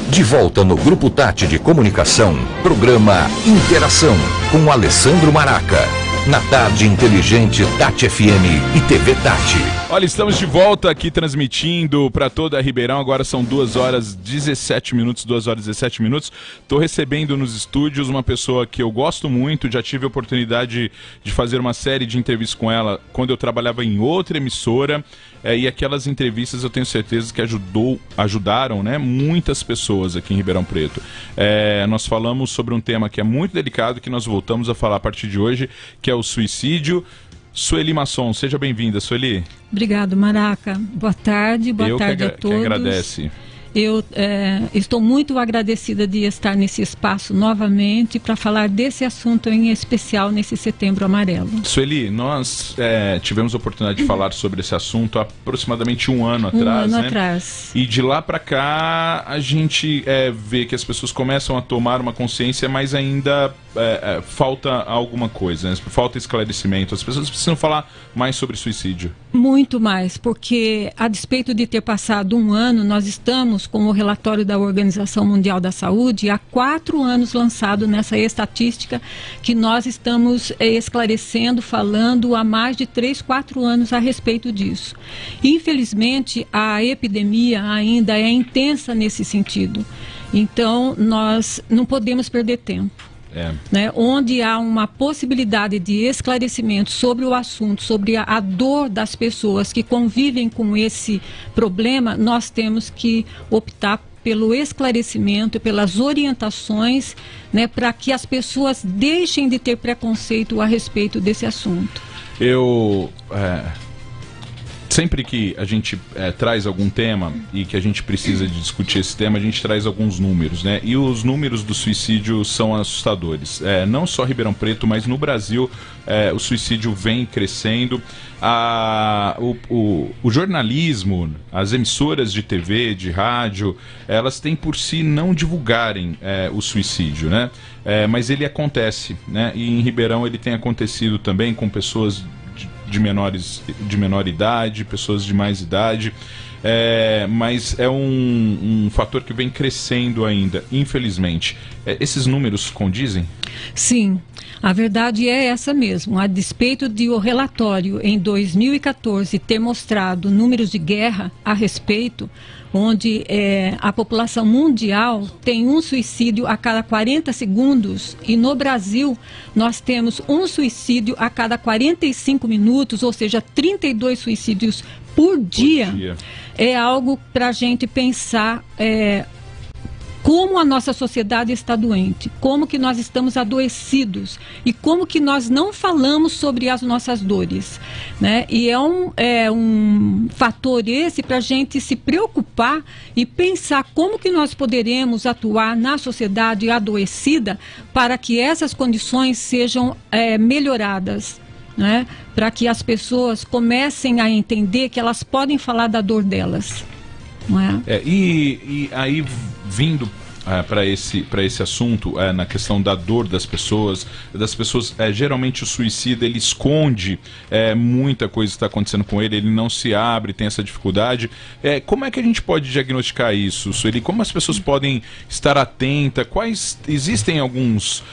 De volta no Grupo Tati de Comunicação, programa Interação com Alessandro Maraca. Na tarde inteligente Tati FM e TV Tati. Olha, estamos de volta aqui transmitindo para toda a Ribeirão. Agora são 2 horas 17 minutos, 2 horas 17 minutos. Estou recebendo nos estúdios uma pessoa que eu gosto muito. Já tive a oportunidade de fazer uma série de entrevistas com ela quando eu trabalhava em outra emissora. E aquelas entrevistas eu tenho certeza que ajudaram, né, muitas pessoas aqui em Ribeirão Preto. Nós falamos sobre um tema que é muito delicado, que nós voltamos a falar a partir de hoje, que é o suicídio. Sueli Masson, seja bem-vinda, Sueli. Obrigado, Maraca. Boa tarde a todos. Que agradece. Eu estou muito agradecida de estar nesse espaço novamente para falar desse assunto em especial nesse Setembro Amarelo. Sueli, nós tivemos a oportunidade de falar sobre esse assunto há aproximadamente um ano atrás. Um ano né? atrás. E de lá para cá a gente vê que as pessoas começam a tomar uma consciência, mas ainda falta alguma coisa, né? Falta esclarecimento. As pessoas precisam falar mais sobre suicídio. Muito mais, porque a despeito de ter passado um ano, nós estamos com o relatório da Organização Mundial da Saúde há 4 anos lançado nessa estatística que nós estamos esclarecendo, falando há mais de 3, 4 anos a respeito disso. Infelizmente, a epidemia ainda é intensa nesse sentido. Então, nós não podemos perder tempo. Né, onde há uma possibilidade de esclarecimento sobre o assunto, sobre a dor das pessoas que convivem com esse problema, nós temos que optar pelo esclarecimento, pelas orientações, né, para que as pessoas deixem de ter preconceito a respeito desse assunto. Sempre que a gente traz algum tema e que a gente precisa de discutir esse tema, a gente traz alguns números, né? E os números do suicídio são assustadores. Não só Ribeirão Preto, mas no Brasil o suicídio vem crescendo. O jornalismo, as emissoras de TV, de rádio, elas têm por si não divulgarem o suicídio, né? Mas ele acontece, né? E em Ribeirão ele tem acontecido também com pessoas de menor idade, pessoas de mais idade, mas é um fator que vem crescendo ainda, infelizmente. Esses números condizem? Sim, a verdade é essa mesmo. A despeito de o relatório em 2014 ter mostrado números de guerra a respeito, onde a população mundial tem um suicídio a cada 40 segundos e no Brasil nós temos um suicídio a cada 45 minutos, ou seja, 32 suicídios por dia. É algo para a gente pensar como a nossa sociedade está doente, como que nós estamos adoecidos e como que nós não falamos sobre as nossas dores, né? E é um fator esse para a gente se preocupar e pensar como que nós poderemos atuar na sociedade adoecida para que essas condições sejam melhoradas, né? Para que as pessoas comecem a entender que elas podem falar da dor delas. Não é? E aí, vindo para esse assunto, na questão da dor das pessoas, geralmente o suicida, ele esconde muita coisa que está acontecendo com ele não se abre, tem essa dificuldade. Como é que a gente pode diagnosticar isso, Sueli? Como as pessoas podem estar atentas? Existem alguns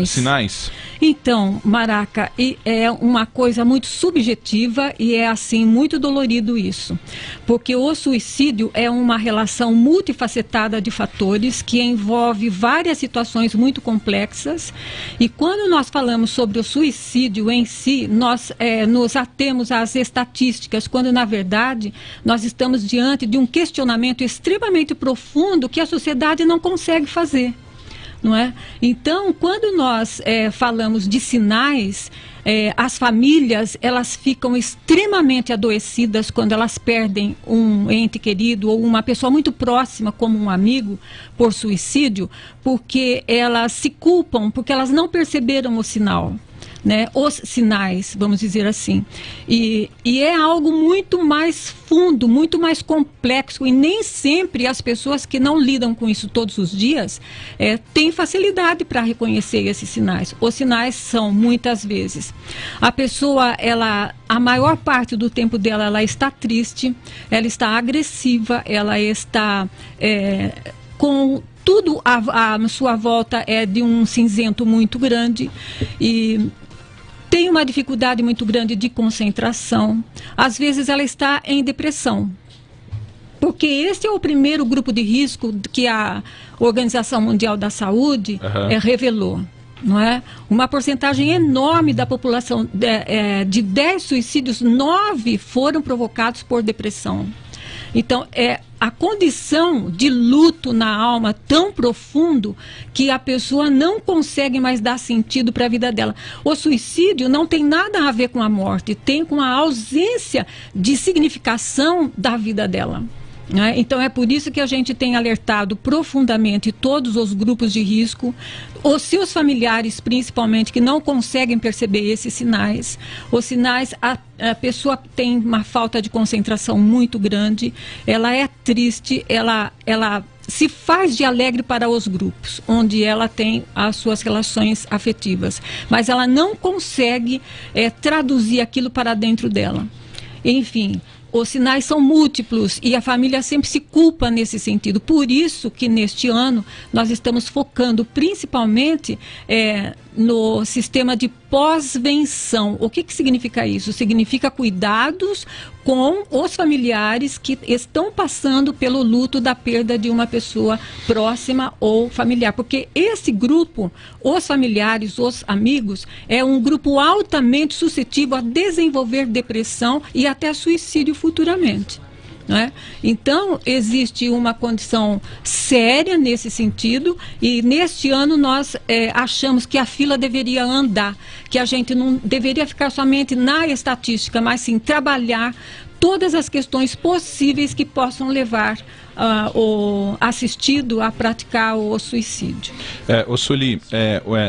sinais? Então, Maraca, é uma coisa muito subjetiva e é assim muito dolorido isso, porque o suicídio é uma relação multifacetada de fatores que envolve várias situações muito complexas, e quando nós falamos sobre o suicídio em si, nós nos atemos às estatísticas, quando na verdade nós estamos diante de um questionamento extremamente profundo que a sociedade não consegue fazer. Não é? Então, quando nós falamos de sinais, as famílias elas ficam extremamente adoecidas quando elas perdem um ente querido ou uma pessoa muito próxima, como um amigo, por suicídio, porque elas se culpam, porque elas não perceberam o sinal. né, os sinais, vamos dizer assim. E é algo muito mais fundo, muito mais complexo, e nem sempre as pessoas que não lidam com isso todos os dias têm facilidade para reconhecer esses sinais. Os sinais são, muitas vezes, a pessoa, a maior parte do tempo dela, ela está triste, ela está agressiva, ela está com tudo à sua volta de um cinzento muito grande, e tem uma dificuldade muito grande de concentração. Às vezes ela está em depressão, porque esse é o primeiro grupo de risco que a Organização Mundial da Saúde revelou. Não é? Uma porcentagem enorme da população, de 10 suicídios, 9 foram provocados por depressão. Então, a condição de luto na alma tão profundo que a pessoa não consegue mais dar sentido para a vida dela. O suicídio não tem nada a ver com a morte, tem com a ausência de significação da vida dela. Né? Então é por isso que a gente tem alertado profundamente todos os grupos de risco, os seus familiares principalmente, que não conseguem perceber esses sinais. Os sinais, a pessoa tem uma falta de concentração muito grande, ela é triste, ela se faz de alegre para os grupos, onde ela tem as suas relações afetivas, mas ela não consegue traduzir aquilo para dentro dela. Enfim, os sinais são múltiplos e a família sempre se culpa nesse sentido. Por isso que neste ano nós estamos focando principalmente no sistema de pós-venção. O que significa isso? Significa cuidados com os familiares que estão passando pelo luto da perda de uma pessoa próxima ou familiar. Porque esse grupo, os familiares, os amigos, é um grupo altamente suscetível a desenvolver depressão e até suicídio futuramente. Né? Então, existe uma condição séria nesse sentido, e neste ano nós achamos que a fila deveria andar, que a gente não deveria ficar somente na estatística, mas sim trabalhar todas as questões possíveis que possam levar o assistido a praticar o suicídio. Sueli,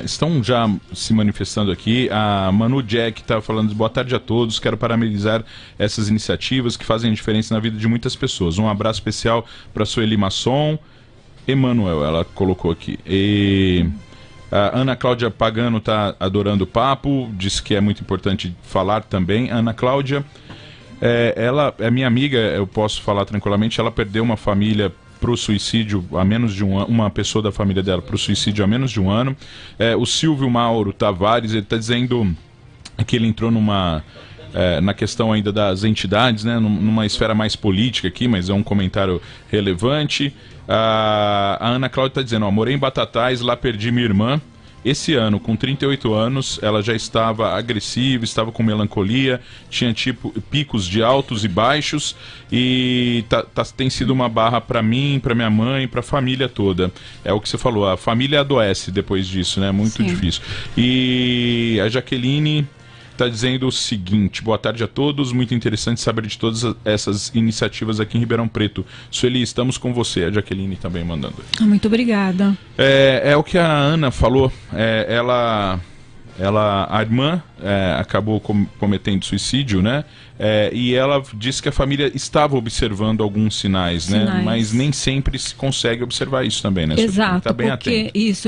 estão já se manifestando aqui. A Manu Jack está falando: boa tarde a todos, quero parabenizar essas iniciativas que fazem diferença na vida de muitas pessoas. Um abraço especial para Sueli Masson, Emanuel, ela colocou aqui. E a Ana Cláudia Pagano está adorando o papo, disse que é muito importante falar também. Ana Cláudia, ela é minha amiga, eu posso falar tranquilamente. Ela perdeu uma família para o suicídio há menos de um ano, uma pessoa da família dela para o suicídio há menos de um ano. O Silvio Mauro Tavares, ele está dizendo que ele entrou na questão ainda das entidades, né, numa esfera mais política aqui, mas é um comentário relevante. A Ana Cláudia está dizendo: morei em Batatais, lá perdi minha irmã. Esse ano, com 38 anos, ela já estava agressiva, estava com melancolia, tinha picos de altos e baixos, e tem sido uma barra para mim, para minha mãe, para a família toda. É o que você falou, a família adoece depois disso, né? Muito Sim. difícil. E a Jaqueline está dizendo o seguinte: boa tarde a todos, muito interessante saber de todas essas iniciativas aqui em Ribeirão Preto. Sueli, estamos com você. A Jaqueline também mandando. Muito obrigada. É o que a Ana falou. A irmã acabou cometendo suicídio, né? E ela disse que a família estava observando alguns sinais, né? Mas nem sempre se consegue observar isso também, né? Exato, tá bem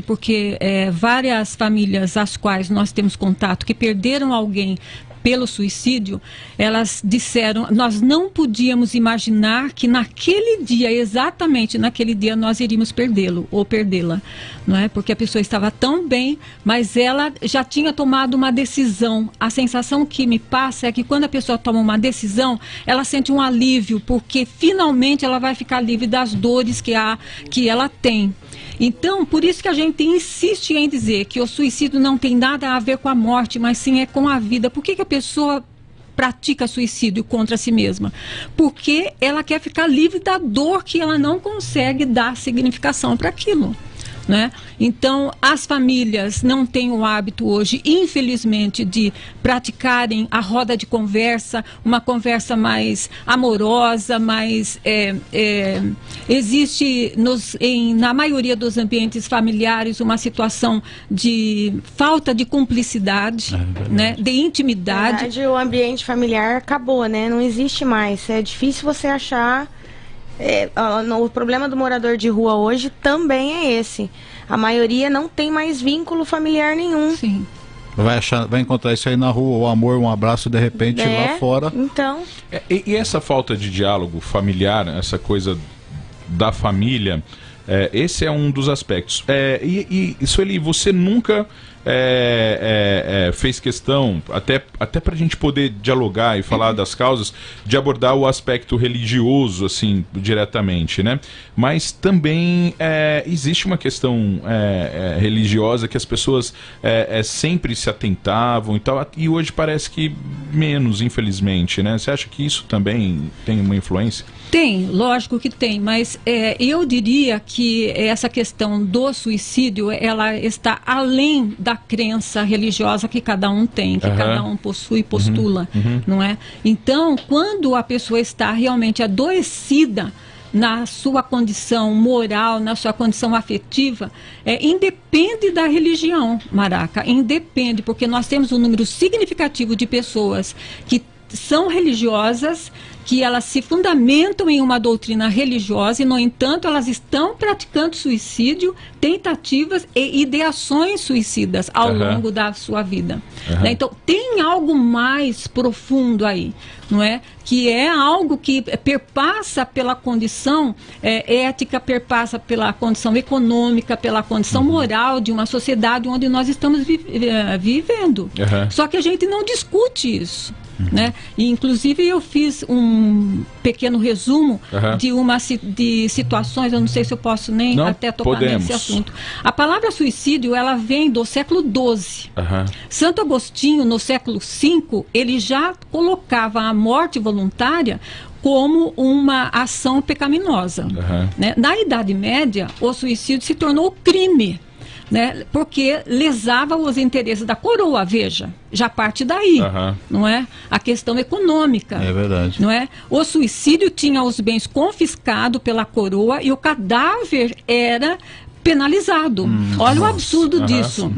porque várias famílias às quais nós temos contato que perderam alguém pelo suicídio, elas disseram: nós não podíamos imaginar que naquele dia, exatamente naquele dia, nós iríamos perdê-lo ou perdê-la, não é? Porque a pessoa estava tão bem, mas ela já tinha tomado uma decisão. A sensação que me passa é que quando a pessoa toma uma decisão, ela sente um alívio, porque finalmente ela vai ficar livre das dores que ela tem. Então, por isso que a gente insiste em dizer que o suicídio não tem nada a ver com a morte, mas sim é com a vida. Por que a pessoa pratica suicídio contra si mesma? Porque ela quer ficar livre da dor que ela não consegue dar significação para aquilo. né? Então, as famílias não têm o hábito hoje, infelizmente, de praticarem a roda de conversa, uma conversa mais amorosa, mais... existe na maioria dos ambientes familiares uma situação de falta de cumplicidade, né? De intimidade. Na verdade, o ambiente familiar acabou, né? Não existe mais. É difícil você achar... o problema do morador de rua hoje também é esse. A maioria não tem mais vínculo familiar nenhum. Sim. Vai encontrar isso aí na rua, o amor, um abraço, de repente, lá fora. Então... E essa falta de diálogo familiar, essa coisa da família, esse é um dos aspectos. Sueli, você nunca fez questão, até para a gente poder dialogar e falar das causas, de abordar o aspecto religioso, assim, diretamente, né? Mas também existe uma questão religiosa que as pessoas sempre se atentavam e tal, e hoje parece que menos, infelizmente, né? Você acha que isso também tem uma influência? Tem, lógico que tem, mas eu diria que essa questão do suicídio, ela está além da crença religiosa que cada um tem, que cada um possui e postula, não é? Então, quando a pessoa está realmente adoecida na sua condição moral, na sua condição afetiva, independe da religião, Maraca, independe, porque nós temos um número significativo de pessoas que são religiosas, que elas se fundamentam em uma doutrina religiosa e, no entanto, elas estão praticando suicídio, tentativas e ideações suicidas ao longo da sua vida. Né? Então, tem algo mais profundo aí, não é? Que é algo que perpassa pela condição ética, perpassa pela condição econômica, pela condição moral de uma sociedade onde nós estamos vivendo. Só que a gente não discute isso. Né? E, inclusive, eu fiz um pequeno resumo de situações, eu não sei se eu posso nem até tocar nesse assunto. A palavra suicídio, ela vem do século XII. Santo Agostinho, no século V, ele já colocava a morte voluntária como uma ação pecaminosa. Né? Na Idade Média, o suicídio se tornou crime. Né? Porque lesava os interesses da coroa, veja, já parte daí, não é? A questão econômica. É verdade. Não é? O suicídio tinha os bens confiscados pela coroa e o cadáver era penalizado. Olha o absurdo disso.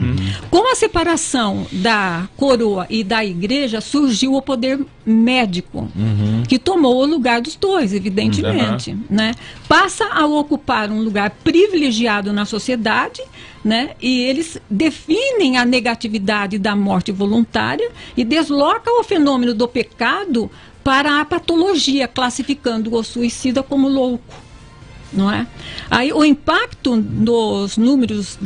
Com a separação da coroa e da igreja, surgiu o poder médico, que tomou o lugar dos dois, evidentemente. Né? Passa a ocupar um lugar privilegiado na sociedade, né? E eles definem a negatividade da morte voluntária e deslocam o fenômeno do pecado para a patologia, classificando o suicida como louco. Não é? Aí, o impacto dos números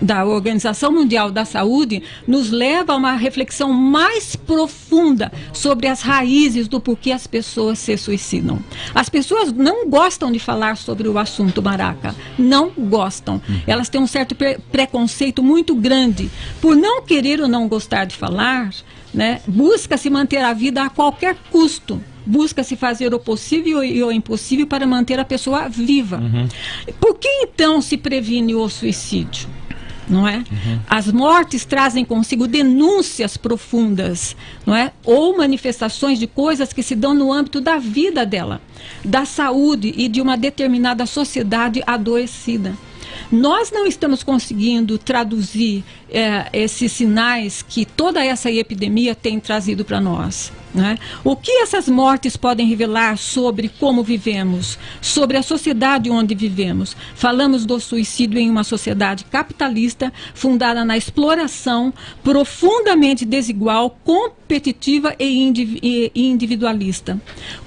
da Organização Mundial da Saúde nos leva a uma reflexão mais profunda sobre as raízes do porquê as pessoas se suicidam. As pessoas não gostam de falar sobre o assunto, Maraca. Não gostam. Elas têm um certo preconceito muito grande. Por não querer ou não gostar de falar, né, busca-se manter a vida a qualquer custo. Busca-se fazer o possível e o impossível para manter a pessoa viva. Por que então se previne o suicídio? Não é? As mortes trazem consigo denúncias profundas, não é? Ou manifestações de coisas que se dão no âmbito da vida dela, da saúde e de uma determinada sociedade adoecida. Nós não estamos conseguindo traduzir esses sinais que toda essa epidemia tem trazido para nós. Né? O que essas mortes podem revelar sobre como vivemos, sobre a sociedade onde vivemos? Falamos do suicídio em uma sociedade capitalista, fundada na exploração, profundamente desigual, competitiva e individualista.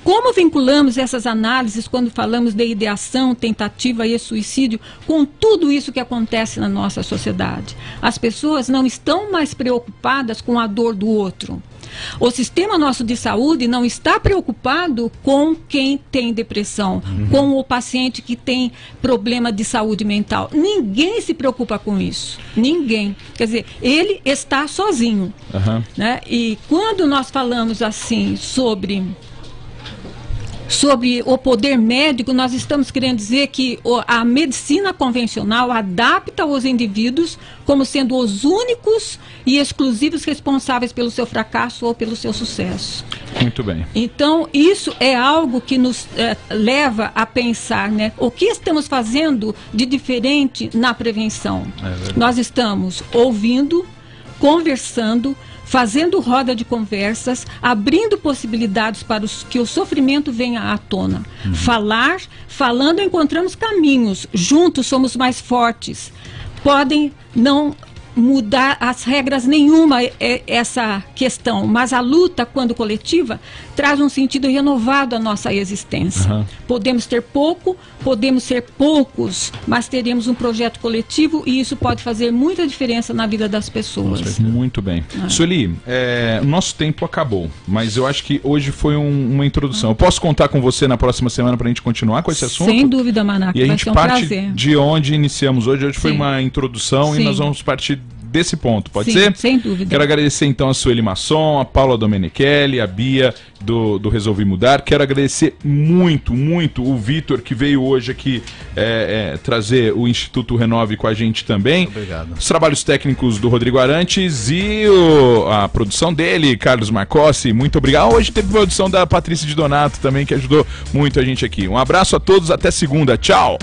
Como vinculamos essas análises quando falamos de ideação, tentativa e suicídio com tudo isso que acontece na nossa sociedade? As pessoas não estão mais preocupadas com a dor do outro. O sistema nosso de saúde não está preocupado com quem tem depressão, com o paciente que tem problema de saúde mental. Ninguém se preocupa com isso. Ninguém. Quer dizer, ele está sozinho. Né? E quando nós falamos assim sobre sobre o poder médico, nós estamos querendo dizer que a medicina convencional adapta os indivíduos como sendo os únicos e exclusivos responsáveis pelo seu fracasso ou pelo seu sucesso. Muito bem. Então, isso é algo que nos leva a pensar, né? O que estamos fazendo de diferente na prevenção? Nós estamos ouvindo, conversando, fazendo roda de conversas, abrindo possibilidades para que o sofrimento venha à tona. Falando encontramos caminhos, juntos somos mais fortes. Podem não mudar as regras nenhuma essa questão, mas a luta, quando coletiva, traz um sentido renovado à nossa existência. Podemos ter pouco, podemos ser poucos, mas teremos um projeto coletivo e isso pode fazer muita diferença na vida das pessoas. Muito bem. Sueli, o nosso tempo acabou, mas eu acho que hoje foi uma introdução. Eu posso contar com você na próxima semana para a gente continuar com esse assunto? Sem dúvida, Manaca, e a gente parte prazer. De onde iniciamos hoje. Hoje foi uma introdução e nós vamos partir desse ponto, pode ser? Sem dúvida. Quero agradecer então a Sueli Masson, a Paula Domenichelli, a Bia do Resolvi Mudar. Quero agradecer muito o Vitor, que veio hoje aqui trazer o Instituto Renove com a gente também. Obrigado. Os trabalhos técnicos do Rodrigo Arantes e a produção dele, Carlos Marcossi. Muito obrigado. Hoje teve produção da Patrícia de Donato também, que ajudou muito a gente aqui. Um abraço a todos, até segunda. Tchau!